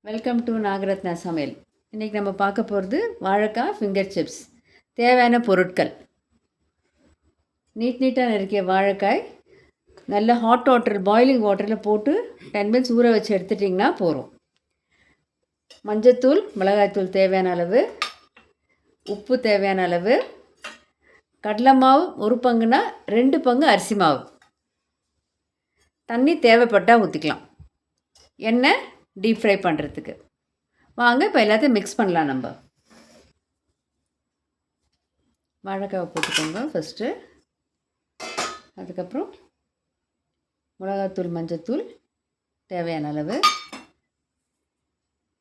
Welcome to Nagarathna சமையல். இன்றைக்கி நம்ம பார்க்க போகிறது வாழைக்காய் ஃபிங்கர் சிப்ஸ். தேவையான பொருட்கள்: நீட்டாக நறுக்கிய வாழைக்காய் நல்ல ஹாட் வாட்டர், பாயிலிங் வாட்டரில் போட்டு 10 மினிட்ஸ் ஊற வச்சு எடுத்துட்டிங்கன்னா போதும். மஞ்சத்தூள், மிளகாய்த்தூள் தேவையான அளவு, உப்பு தேவையான அளவு, கடலை மாவு 1 பங்குனா 2 பங்கு அரிசி மாவு, தண்ணி தேவைப்பட்டால் ஊற்றிக்கலாம், எண்ணெய் டீப் ஃப்ரை பண்ணுறதுக்கு. வாங்க இப்போ எல்லாத்தையும் மிக்ஸ் பண்ணலாம். நம்ம வாழைக்காவை போட்டுக்கோங்க ஃபஸ்ட்டு. அதுக்கப்புறம் மிளகாத்தூள், மஞ்சத்தூள் தேவையான அளவு,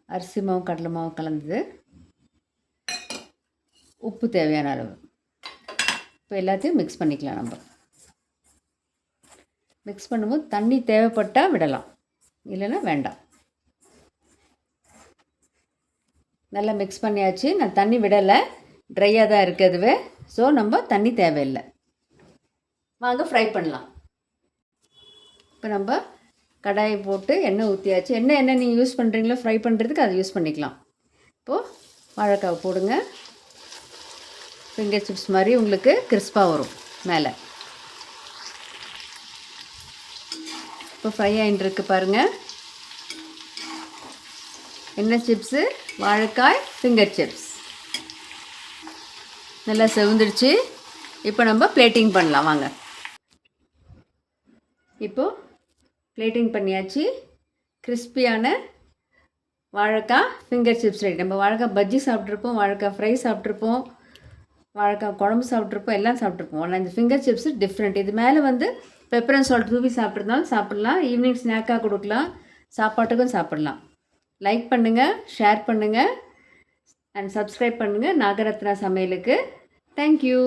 அரிசி மாவு கடலை மாவு கலந்தது, உப்பு தேவையான அளவு. இப்போ எல்லாத்தையும் மிக்ஸ் பண்ணிக்கலாம். நம்ம மிக்ஸ் பண்ணும்போது தண்ணி தேவைப்பட்டால் விடலாம், இல்லைன்னா வேண்டாம். நல்லா மிக்ஸ் பண்ணியாச்சு. நான் தண்ணி விடலை, ட்ரையாக தான் இருக்குதுவே. ஸோ நம்ம தண்ணி தேவையில்லை. வாங்க ஃப்ரை பண்ணலாம். இப்போ நம்ம கடாயை போட்டு எண்ணெய் ஊற்றியாச்சு. என்ன நீங்கள் யூஸ் பண்ணுறீங்களோ ஃப்ரை பண்ணுறதுக்கு அதை யூஸ் பண்ணிக்கலாம். இப்போது வாழைக்காவை போடுங்க. ஃபிங்கர் சிப்ஸ் மாதிரி உங்களுக்கு கிறிஸ்பாக வரும் மேலே. இப்போ ஃப்ரை ஆகிட்டு இருக்கு பாருங்கள். என்ன சிப்ஸு? வாழைக்காய் ஃபிங்கர் சிப்ஸ். நல்லா செவந்துடுச்சு. இப்போ நம்ம பிளேட்டிங் பண்ணலாம். வாங்க. இப்போது பிளேட்டிங் பண்ணியாச்சு. கிறிஸ்பியான வாழைக்காய் ஃபிங்கர் சிப்ஸ் ரெடி. நம்ம வாழைக்காய் பஜ்ஜி சாப்பிட்ருப்போம், வாழைக்காய் ஃப்ரை சாப்பிட்ருப்போம், வாழைக்காய் குழம்பு சாப்பிட்ருப்போம், எல்லாம் சாப்பிட்ருப்போம். ஆனால் இந்த ஃபிங்கர் சிப்ஸு டிஃப்ரெண்ட். இது மேலே வந்து பெப்பர் அண்ட் சால்ட் தூவி சாப்பிட்ருந்தாலும் சாப்பிட்லாம், ஈவினிங் ஸ்நாக்காக கொடுக்கலாம், சாப்பாட்டுக்கும் சாப்பிட்லாம். லைக் பண்ணுங்கள், ஷேர் பண்ணுங்கள் அண்ட் சப்ஸ்கிரைப் பண்ணுங்கள் நாகரத்னா சமையலுக்கு. தேங்க்யூ.